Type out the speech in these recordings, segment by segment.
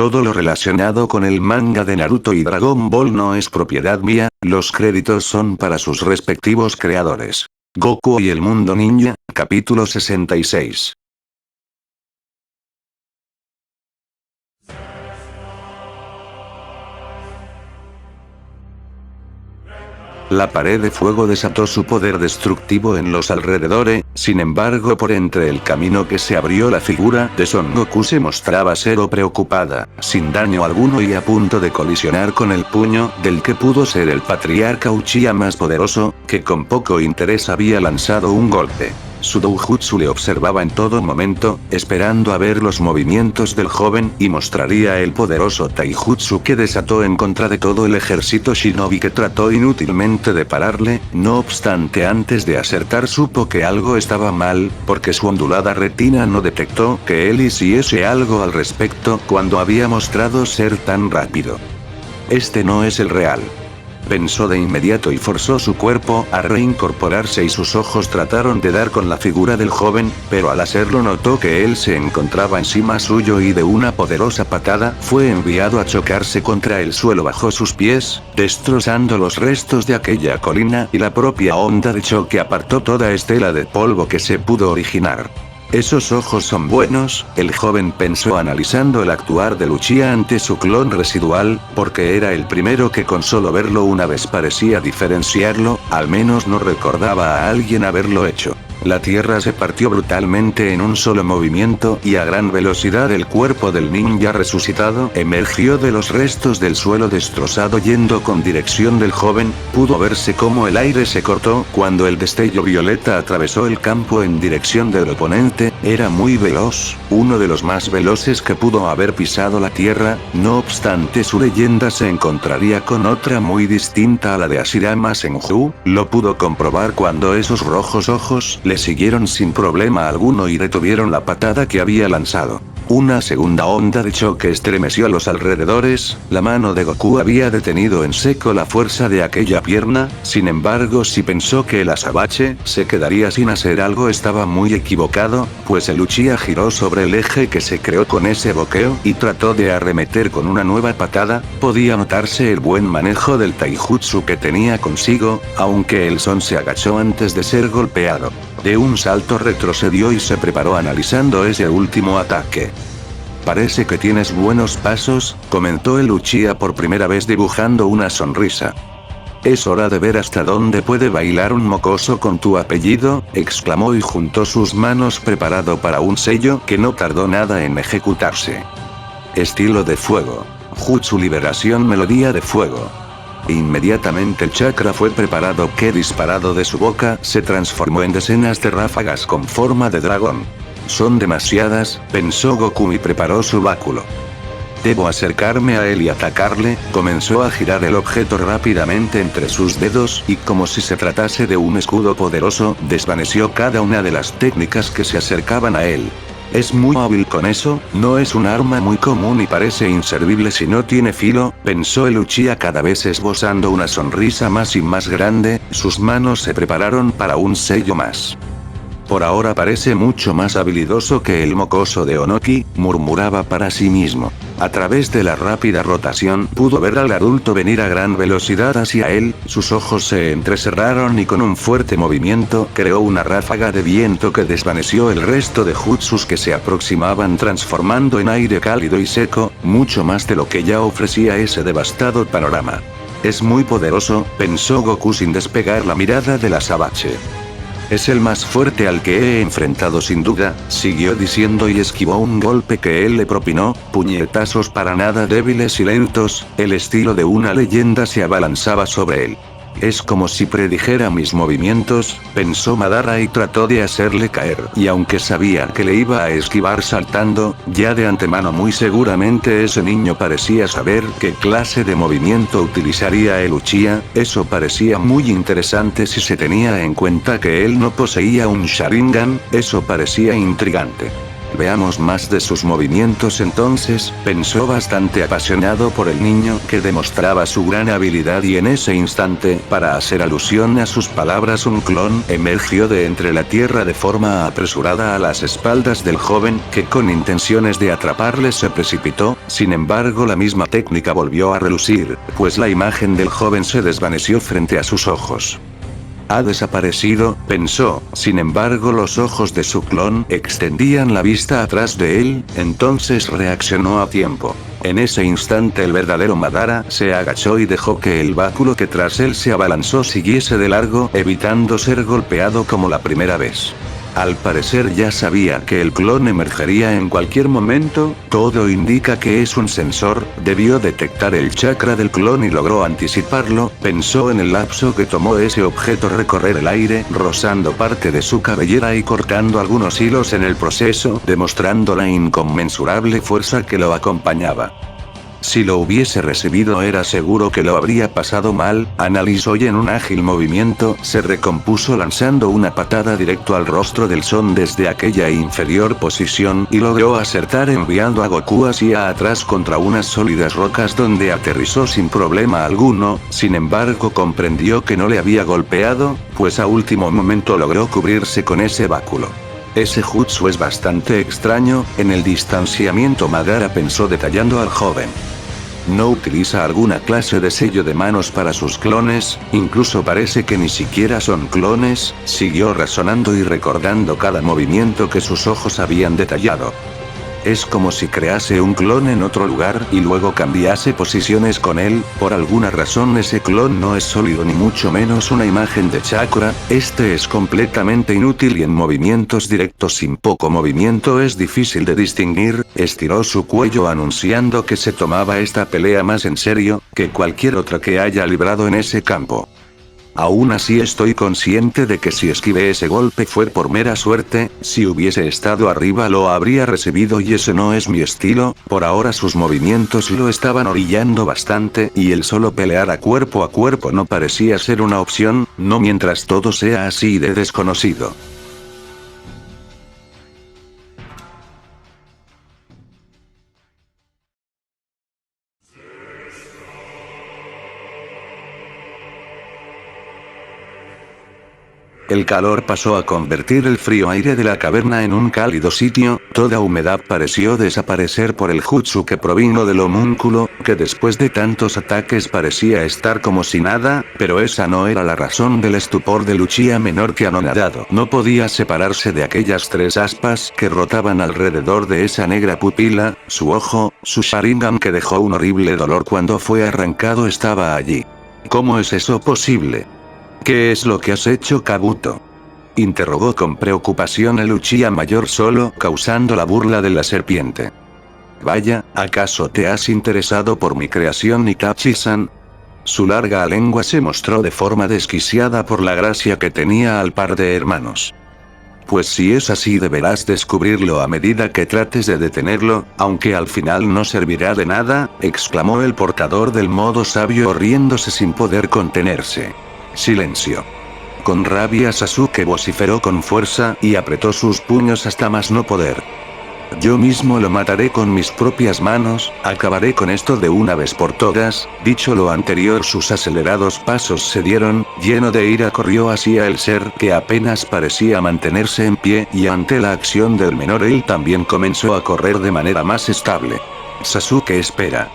Todo lo relacionado con el manga de Naruto y Dragon Ball no es propiedad mía, los créditos son para sus respectivos creadores. Goku y el mundo ninja, capítulo 66. La pared de fuego desató su poder destructivo en los alrededores, sin embargo por entre el camino que se abrió la figura de Son Goku se mostraba cero preocupada, sin daño alguno y a punto de colisionar con el puño del que pudo ser el patriarca Uchiha más poderoso, que con poco interés había lanzado un golpe. Su doujutsu le observaba en todo momento, esperando a ver los movimientos del joven y mostraría el poderoso taijutsu que desató en contra de todo el ejército shinobi que trató inútilmente de pararle, no obstante antes de acertar supo que algo estaba mal, porque su ondulada retina no detectó que él hiciese algo al respecto cuando había mostrado ser tan rápido. Este no es el real. Pensó de inmediato y forzó su cuerpo a reincorporarse y sus ojos trataron de dar con la figura del joven, pero al hacerlo notó que él se encontraba encima suyo y de una poderosa patada fue enviado a chocarse contra el suelo bajo sus pies, destrozando los restos de aquella colina y la propia onda de choque apartó toda estela de polvo que se pudo originar. Esos ojos son buenos, el joven pensó analizando el actuar de Uchiha ante su clon residual, porque era el primero que con solo verlo una vez parecía diferenciarlo, al menos no recordaba a alguien haberlo hecho. La tierra se partió brutalmente en un solo movimiento y a gran velocidad el cuerpo del ninja resucitado emergió de los restos del suelo destrozado yendo con dirección del joven, pudo verse cómo el aire se cortó cuando el destello violeta atravesó el campo en dirección del oponente, era muy veloz, uno de los más veloces que pudo haber pisado la tierra, no obstante su leyenda se encontraría con otra muy distinta a la de Hashirama Senju, lo pudo comprobar cuando esos rojos ojos le siguieron sin problema alguno y detuvieron la patada que había lanzado. Una segunda onda de choque estremeció a los alrededores, la mano de Goku había detenido en seco la fuerza de aquella pierna, sin embargo si pensó que el azabache se quedaría sin hacer algo estaba muy equivocado, pues el Uchiha giró sobre el eje que se creó con ese bloqueo y trató de arremeter con una nueva patada, podía notarse el buen manejo del taijutsu que tenía consigo, aunque el Son se agachó antes de ser golpeado. De un salto retrocedió y se preparó analizando ese último ataque. Parece que tienes buenos pasos, comentó el Uchiha por primera vez dibujando una sonrisa. Es hora de ver hasta dónde puede bailar un mocoso con tu apellido, exclamó y juntó sus manos preparado para un sello que no tardó nada en ejecutarse. Estilo de fuego. Jutsu liberación melodía de fuego. Inmediatamente el chakra fue preparado que disparado de su boca se transformó en decenas de ráfagas con forma de dragón. Son demasiadas, pensó Goku y preparó su báculo. Debo acercarme a él y atacarle, comenzó a girar el objeto rápidamente entre sus dedos y como si se tratase de un escudo poderoso, desvaneció cada una de las técnicas que se acercaban a él. Es muy hábil con eso, no es un arma muy común y parece inservible si no tiene filo, pensó el Uchiha cada vez esbozando una sonrisa más y más grande, sus manos se prepararon para un sello más. Por ahora parece mucho más habilidoso que el mocoso de Onoki, murmuraba para sí mismo. A través de la rápida rotación pudo ver al adulto venir a gran velocidad hacia él, sus ojos se entrecerraron y con un fuerte movimiento creó una ráfaga de viento que desvaneció el resto de jutsus que se aproximaban transformando en aire cálido y seco, mucho más de lo que ya ofrecía ese devastado panorama. Es muy poderoso, pensó Goku sin despegar la mirada del azabache. Es el más fuerte al que he enfrentado sin duda, siguió diciendo y esquivó un golpe que él le propinó, puñetazos para nada débiles y lentos, el estilo de una leyenda se abalanzaba sobre él. Es como si predijera mis movimientos, pensó Madara y trató de hacerle caer. Y aunque sabía que le iba a esquivar saltando, ya de antemano muy seguramente ese niño parecía saber qué clase de movimiento utilizaría el Uchiha, eso parecía muy interesante si se tenía en cuenta que él no poseía un Sharingan, eso parecía intrigante. Veamos más de sus movimientos entonces, pensó bastante apasionado por el niño que demostraba su gran habilidad y en ese instante, para hacer alusión a sus palabras un clon emergió de entre la tierra de forma apresurada a las espaldas del joven que con intenciones de atraparle se precipitó, sin embargo la misma técnica volvió a relucir, pues la imagen del joven se desvaneció frente a sus ojos. Ha desaparecido, pensó, sin embargo los ojos de su clon extendían la vista atrás de él, entonces reaccionó a tiempo. En ese instante el verdadero Madara se agachó y dejó que el báculo que tras él se abalanzó siguiese de largo, evitando ser golpeado como la primera vez. Al parecer ya sabía que el clon emergería en cualquier momento, todo indica que es un sensor, debió detectar el chakra del clon y logró anticiparlo, pensó en el lapso que tomó ese objeto recorrer el aire, rozando parte de su cabellera y cortando algunos hilos en el proceso, demostrando la inconmensurable fuerza que lo acompañaba. Si lo hubiese recibido era seguro que lo habría pasado mal, analizó y en un ágil movimiento se recompuso lanzando una patada directo al rostro del Son desde aquella inferior posición y logró acertar enviando a Goku hacia atrás contra unas sólidas rocas donde aterrizó sin problema alguno, sin embargo comprendió que no le había golpeado, pues a último momento logró cubrirse con ese báculo. Ese jutsu es bastante extraño, en el distanciamiento Madara pensó detallando al joven. No utiliza alguna clase de sello de manos para sus clones, incluso parece que ni siquiera son clones, siguió razonando y recordando cada movimiento que sus ojos habían detallado. Es como si crease un clon en otro lugar y luego cambiase posiciones con él, por alguna razón ese clon no es sólido ni mucho menos una imagen de chakra, este es completamente inútil y en movimientos directos sin poco movimiento es difícil de distinguir, estiró su cuello anunciando que se tomaba esta pelea más en serio, que cualquier otra que haya librado en ese campo. Aún así estoy consciente de que si esquivé ese golpe fue por mera suerte, si hubiese estado arriba lo habría recibido y ese no es mi estilo, por ahora sus movimientos lo estaban orillando bastante y el solo pelear a cuerpo no parecía ser una opción, no mientras todo sea así de desconocido. El calor pasó a convertir el frío aire de la caverna en un cálido sitio, toda humedad pareció desaparecer por el jutsu que provino del homúnculo, que después de tantos ataques parecía estar como si nada, pero esa no era la razón del estupor de Uchiha menor que anonadado. No podía separarse de aquellas tres aspas que rotaban alrededor de esa negra pupila, su ojo, su Sharingan que dejó un horrible dolor cuando fue arrancado estaba allí. ¿Cómo es eso posible? ¿Qué es lo que has hecho, Kabuto? Interrogó con preocupación el Uchiha mayor solo causando la burla de la serpiente. Vaya, ¿acaso te has interesado por mi creación Itachi-san? Su larga lengua se mostró de forma desquiciada por la gracia que tenía al par de hermanos. Pues si es así deberás descubrirlo a medida que trates de detenerlo, aunque al final no servirá de nada, exclamó el portador del modo sabio riéndose sin poder contenerse. Silencio. Con rabia Sasuke vociferó con fuerza y apretó sus puños hasta más no poder. Yo mismo lo mataré con mis propias manos, acabaré con esto de una vez por todas. Dicho lo anterior sus acelerados pasos se dieron, lleno de ira corrió hacia el ser que apenas parecía mantenerse en pie y ante la acción del menor él también comenzó a correr de manera más estable. Sasuke espera.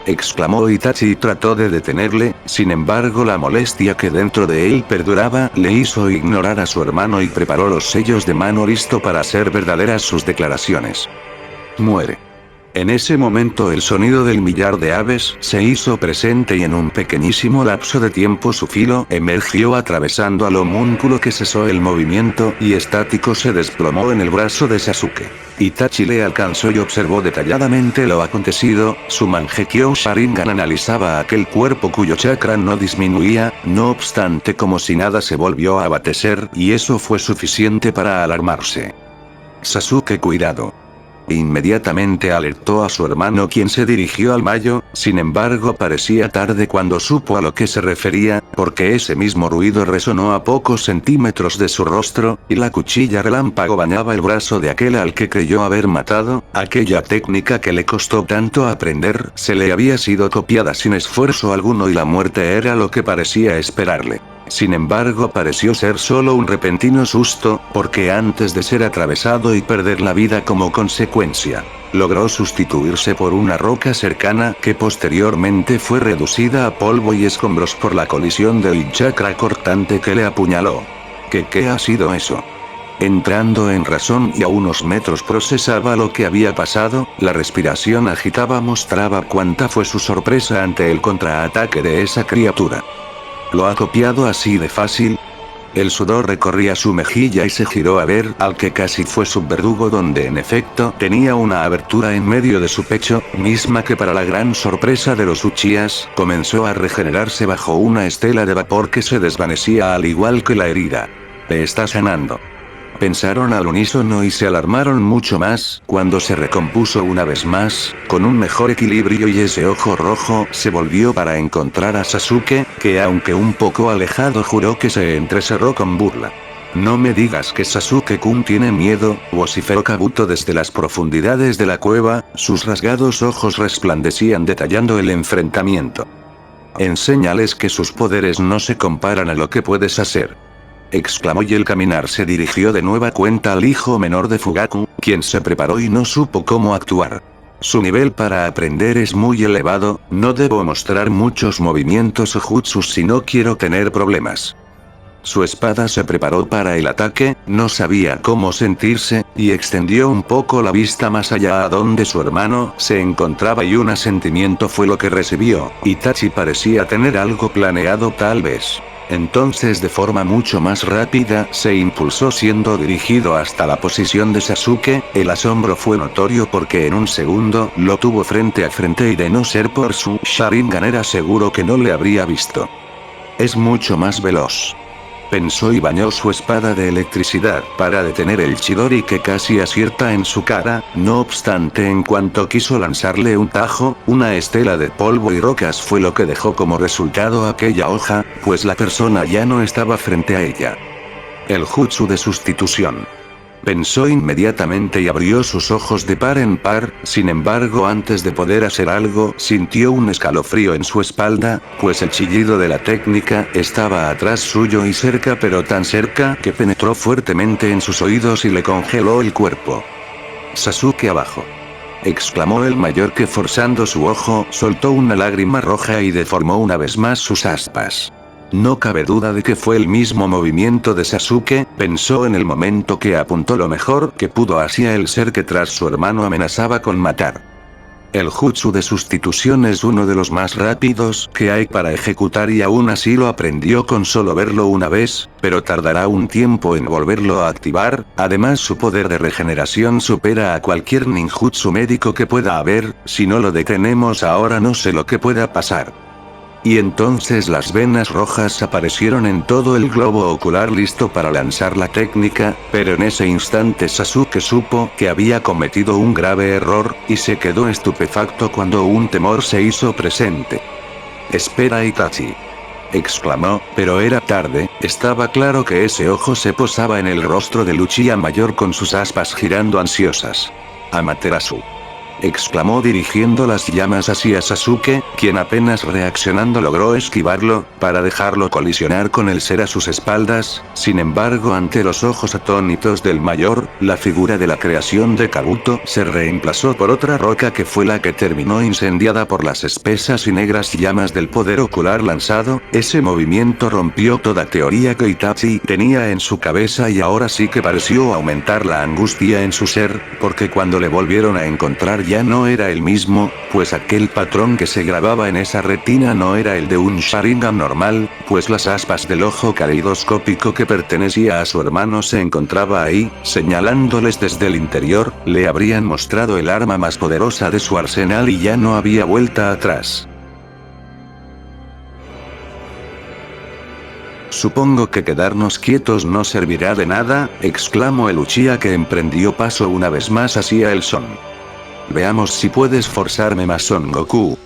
Exclamó Itachi y trató de detenerle, sin embargo la molestia que dentro de él perduraba le hizo ignorar a su hermano y preparó los sellos de mano listo para hacer verdaderas sus declaraciones. Muere. En ese momento el sonido del millar de aves se hizo presente y en un pequeñísimo lapso de tiempo su filo emergió atravesando al homúnculo que cesó el movimiento y estático se desplomó en el brazo de Sasuke. Itachi le alcanzó y observó detalladamente lo acontecido, su Mangekyo Sharingan analizaba aquel cuerpo cuyo chakra no disminuía, no obstante como si nada se volvió a abatecer y eso fue suficiente para alarmarse. Sasuke cuidado. Inmediatamente alertó a su hermano, quien se dirigió al Mayo, sin embargo parecía tarde cuando supo a lo que se refería, porque ese mismo ruido resonó a pocos centímetros de su rostro, y la cuchilla relámpago bañaba el brazo de aquel al que creyó haber matado. Aquella técnica que le costó tanto aprender se le había sido copiada sin esfuerzo alguno y la muerte era lo que parecía esperarle. Sin embargo, pareció ser solo un repentino susto, porque antes de ser atravesado y perder la vida como consecuencia, logró sustituirse por una roca cercana que posteriormente fue reducida a polvo y escombros por la colisión del chakra cortante que le apuñaló. ¿Qué ha sido eso? Entrando en razón y a unos metros procesaba lo que había pasado, la respiración agitada mostraba cuánta fue su sorpresa ante el contraataque de esa criatura. ¿Lo ha copiado así de fácil? El sudor recorría su mejilla y se giró a ver al que casi fue su verdugo, donde en efecto tenía una abertura en medio de su pecho, misma que para la gran sorpresa de los Uchihas, comenzó a regenerarse bajo una estela de vapor que se desvanecía al igual que la herida. Le está sanando. Pensaron al unísono y se alarmaron mucho más, cuando se recompuso una vez más, con un mejor equilibrio, y ese ojo rojo se volvió para encontrar a Sasuke, que aunque un poco alejado juró que se entrecerró con burla. No me digas que Sasuke-kun tiene miedo, vociferó Kabuto desde las profundidades de la cueva, sus rasgados ojos resplandecían detallando el enfrentamiento. Enséñales que sus poderes no se comparan a lo que puedes hacer, exclamó, y el caminar se dirigió de nueva cuenta al hijo menor de Fugaku, quien se preparó y no supo cómo actuar. Su nivel para aprender es muy elevado, no debo mostrar muchos movimientos o jutsus si no quiero tener problemas. Su espada se preparó para el ataque, no sabía cómo sentirse, y extendió un poco la vista más allá a donde su hermano se encontraba, y un asentimiento fue lo que recibió. Itachi parecía tener algo planeado tal vez. Entonces de forma mucho más rápida se impulsó siendo dirigido hasta la posición de Sasuke. El asombro fue notorio porque en un segundo lo tuvo frente a frente y de no ser por su Sharingan era seguro que no le habría visto. Es mucho más veloz, pensó, y bañó su espada de electricidad para detener el Chidori que casi acierta en su cara. No obstante, en cuanto quiso lanzarle un tajo, una estela de polvo y rocas fue lo que dejó como resultado aquella hoja, pues la persona ya no estaba frente a ella. El jutsu de sustitución, pensó inmediatamente y abrió sus ojos de par en par. Sin embargo, antes de poder hacer algo, sintió un escalofrío en su espalda, pues el chillido de la técnica estaba atrás suyo y cerca, pero tan cerca que penetró fuertemente en sus oídos y le congeló el cuerpo. Sasuke abajo, exclamó el mayor, que forzando su ojo soltó una lágrima roja y deformó una vez más sus aspas. No cabe duda de que fue el mismo movimiento de Sasuke, pensó en el momento que apuntó lo mejor que pudo hacia el ser que tras su hermano amenazaba con matar. El jutsu de sustitución es uno de los más rápidos que hay para ejecutar, y aún así lo aprendió con solo verlo una vez, pero tardará un tiempo en volverlo a activar. Además, su poder de regeneración supera a cualquier ninjutsu médico que pueda haber. Si no lo detenemos ahora, no sé lo que pueda pasar. Y entonces las venas rojas aparecieron en todo el globo ocular, listo para lanzar la técnica, pero en ese instante Sasuke supo que había cometido un grave error, y se quedó estupefacto cuando un temor se hizo presente. «Espera, Itachi», exclamó, pero era tarde. Estaba claro que ese ojo se posaba en el rostro del Uchiha mayor con sus aspas girando ansiosas. «Amaterasu», exclamó dirigiendo las llamas hacia Sasuke, quien apenas reaccionando logró esquivarlo, para dejarlo colisionar con el ser a sus espaldas. Sin embargo, ante los ojos atónitos del mayor, la figura de la creación de Kabuto se reemplazó por otra roca que fue la que terminó incendiada por las espesas y negras llamas del poder ocular lanzado. Ese movimiento rompió toda teoría que Itachi tenía en su cabeza, y ahora sí que pareció aumentar la angustia en su ser, porque cuando le volvieron a encontrar ya no era el mismo, pues aquel patrón que se grababa en esa retina no era el de un Sharingan normal, pues las aspas del ojo caleidoscópico que pertenecía a su hermano se encontraba ahí, señalándoles desde el interior. Le habrían mostrado el arma más poderosa de su arsenal y ya no había vuelta atrás. Supongo que quedarnos quietos no servirá de nada, exclamó el Uchiha, que emprendió paso una vez más hacia el Son. Veamos si puedes forzarme más, Son Goku.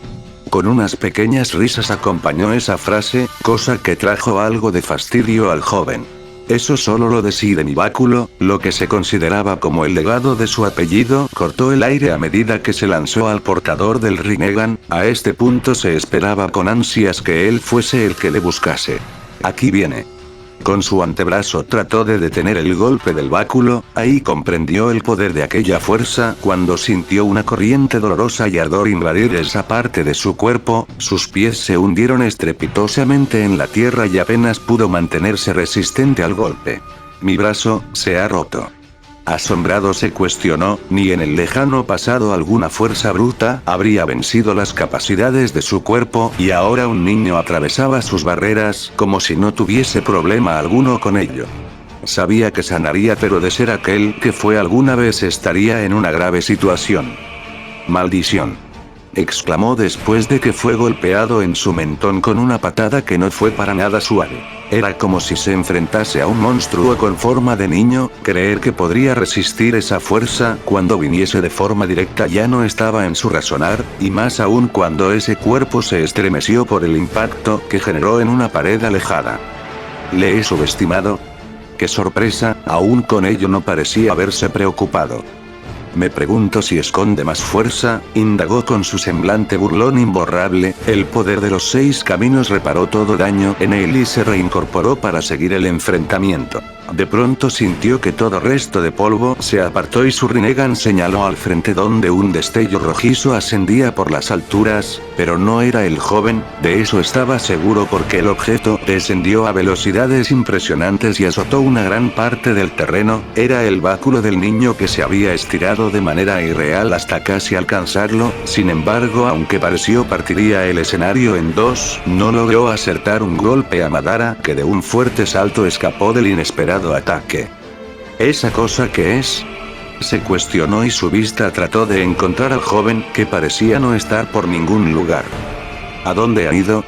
Con unas pequeñas risas acompañó esa frase, cosa que trajo algo de fastidio al joven. Eso solo lo decide mi báculo, lo que se consideraba como el legado de su apellido, cortó el aire a medida que se lanzó al portador del Rinnegan. A este punto se esperaba con ansias que él fuese el que le buscase. Aquí viene. Con su antebrazo trató de detener el golpe del báculo, ahí comprendió el poder de aquella fuerza cuando sintió una corriente dolorosa y ardor invadir esa parte de su cuerpo, sus pies se hundieron estrepitosamente en la tierra y apenas pudo mantenerse resistente al golpe. Mi brazo se ha roto. Asombrado se cuestionó, ni en el lejano pasado alguna fuerza bruta habría vencido las capacidades de su cuerpo, y ahora un niño atravesaba sus barreras como si no tuviese problema alguno con ello. Sabía que sanaría, pero de ser aquel que fue alguna vez estaría en una grave situación. ¡Maldición!, exclamó después de que fue golpeado en su mentón con una patada que no fue para nada suave. Era como si se enfrentase a un monstruo con forma de niño. Creer que podría resistir esa fuerza cuando viniese de forma directa ya no estaba en su razonar, y más aún cuando ese cuerpo se estremeció por el impacto que generó en una pared alejada. ¿Le he subestimado? ¡Qué sorpresa! Aún con ello no parecía haberse preocupado. Me pregunto si esconde más fuerza, indagó con su semblante burlón imborrable. El poder de los 6 caminos reparó todo daño en él y se reincorporó para seguir el enfrentamiento. De pronto sintió que todo resto de polvo se apartó y su Rinnegan señaló al frente donde un destello rojizo ascendía por las alturas, pero no era el joven, de eso estaba seguro porque el objeto descendió a velocidades impresionantes y azotó una gran parte del terreno. Era el báculo del niño que se había estirado de manera irreal hasta casi alcanzarlo. Sin embargo, aunque pareció partiría el escenario en dos, no logró acertar un golpe a Madara, que de un fuerte salto escapó del inesperado ataque. ¿Esa cosa qué es?, se cuestionó y su vista trató de encontrar al joven, que parecía no estar por ningún lugar. ¿A dónde ha ido?,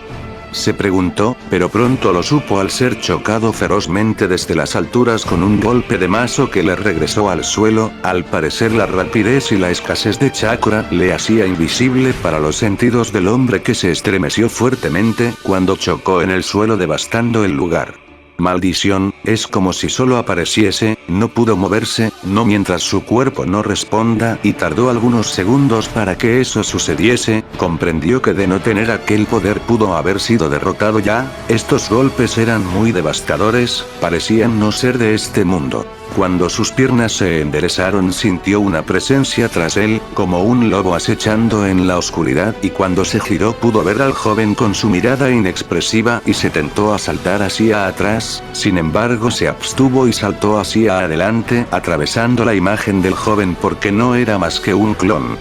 se preguntó, pero pronto lo supo al ser chocado ferozmente desde las alturas con un golpe de mazo que le regresó al suelo. Al parecer la rapidez y la escasez de chakra le hacía invisible para los sentidos del hombre, que se estremeció fuertemente cuando chocó en el suelo devastando el lugar. Maldición, es como si solo apareciese, no pudo moverse, no mientras su cuerpo no responda, y tardó algunos segundos para que eso sucediese. Comprendió que de no tener aquel poder pudo haber sido derrotado ya. Estos golpes eran muy devastadores, parecían no ser de este mundo. Cuando sus piernas se enderezaron sintió una presencia tras él, como un lobo acechando en la oscuridad, y cuando se giró pudo ver al joven con su mirada inexpresiva y se tentó a saltar hacia atrás, sin embargo se abstuvo y saltó hacia adelante, atravesando la imagen del joven porque no era más que un clon.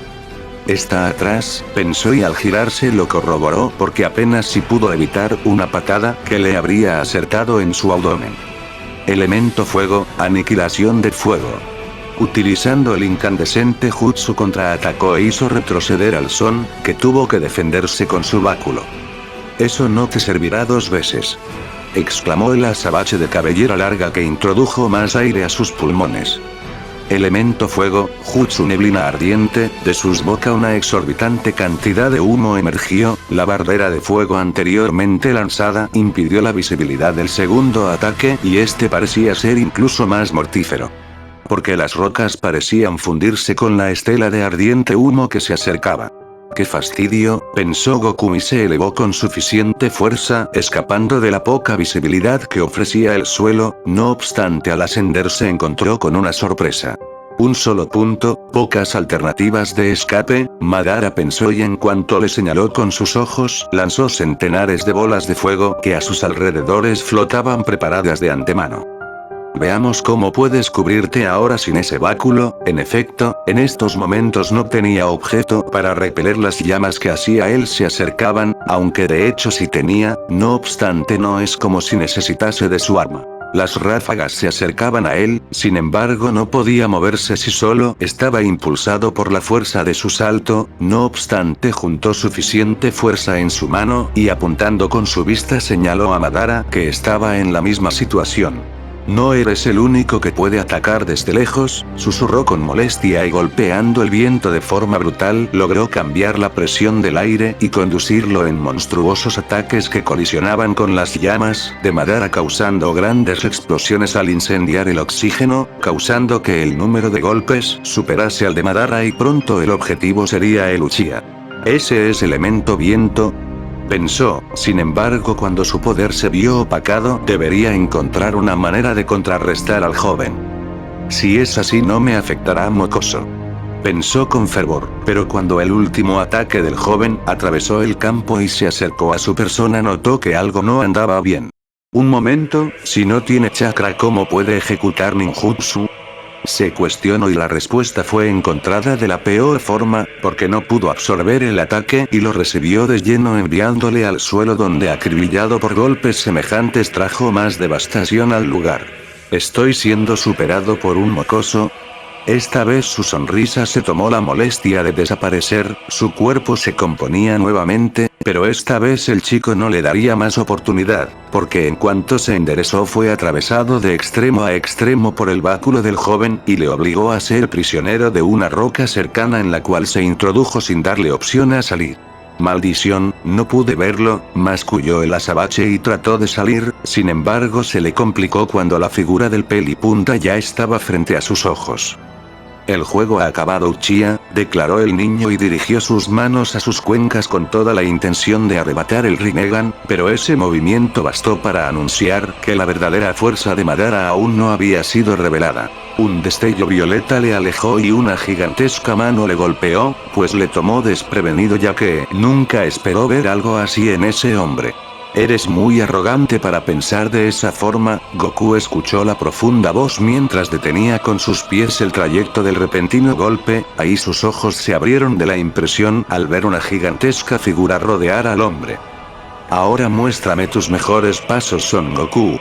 Está atrás, pensó, y al girarse lo corroboró porque apenas si pudo evitar una patada que le habría acertado en su abdomen. Elemento fuego, aniquilación de fuego. Utilizando el incandescente jutsu contraatacó e hizo retroceder al Son, que tuvo que defenderse con su báculo. Eso no te servirá 2 veces, exclamó el azabache de cabellera larga que introdujo más aire a sus pulmones. Elemento fuego, jutsu neblina ardiente, de sus boca una exorbitante cantidad de humo emergió. La barrera de fuego anteriormente lanzada impidió la visibilidad del segundo ataque, y este parecía ser incluso más mortífero, porque las rocas parecían fundirse con la estela de ardiente humo que se acercaba. ¡Qué fastidio!, pensó Goku y se elevó con suficiente fuerza, escapando de la poca visibilidad que ofrecía el suelo. No obstante, al ascender se encontró con una sorpresa. Un solo punto, pocas alternativas de escape, Madara pensó, y en cuanto le señaló con sus ojos, lanzó centenares de bolas de fuego que a sus alrededores flotaban preparadas de antemano. Veamos cómo puedes cubrirte ahora sin ese báculo. En efecto, en estos momentos no tenía objeto para repeler las llamas que hacia él se acercaban, aunque de hecho sí tenía. No obstante, no es como si necesitase de su arma. Las ráfagas se acercaban a él, sin embargo no podía moverse si solo estaba impulsado por la fuerza de su salto, no obstante juntó suficiente fuerza en su mano, y apuntando con su vista señaló a Madara, que estaba en la misma situación. «No eres el único que puede atacar desde lejos», susurró con molestia y golpeando el viento de forma brutal logró cambiar la presión del aire y conducirlo en monstruosos ataques que colisionaban con las llamas de Madara causando grandes explosiones al incendiar el oxígeno, causando que el número de golpes superase al de Madara y pronto el objetivo sería el Uchiha. «Ese es elemento viento», pensó. Sin embargo, cuando su poder se vio opacado, debería encontrar una manera de contrarrestar al joven. Si es así no me afectará mocoso, pensó con fervor, pero cuando el último ataque del joven atravesó el campo y se acercó a su persona notó que algo no andaba bien. Un momento, si no tiene chakra ¿cómo puede ejecutar ninjutsu? Se cuestionó y la respuesta fue encontrada de la peor forma, porque no pudo absorber el ataque y lo recibió de lleno enviándole al suelo donde acribillado por golpes semejantes trajo más devastación al lugar. ¿Estoy siendo superado por un mocoso? Esta vez su sonrisa se tomó la molestia de desaparecer, su cuerpo se componía nuevamente, pero esta vez el chico no le daría más oportunidad, porque en cuanto se enderezó fue atravesado de extremo a extremo por el báculo del joven y le obligó a ser prisionero de una roca cercana en la cual se introdujo sin darle opción a salir. «Maldición, no pude verlo», masculló el azabache y trató de salir, sin embargo se le complicó cuando la figura del pelipunta ya estaba frente a sus ojos. «El juego ha acabado Uchiha», declaró el niño y dirigió sus manos a sus cuencas con toda la intención de arrebatar el Rinnegan, pero ese movimiento bastó para anunciar que la verdadera fuerza de Madara aún no había sido revelada. Un destello violeta le alejó y una gigantesca mano le golpeó, pues le tomó desprevenido ya que nunca esperó ver algo así en ese hombre. «Eres muy arrogante para pensar de esa forma», Goku escuchó la profunda voz mientras detenía con sus pies el trayecto del repentino golpe, ahí sus ojos se abrieron de la impresión al ver una gigantesca figura rodear al hombre. «Ahora muéstrame tus mejores pasos Son Goku».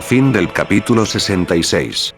Fin del capítulo 66.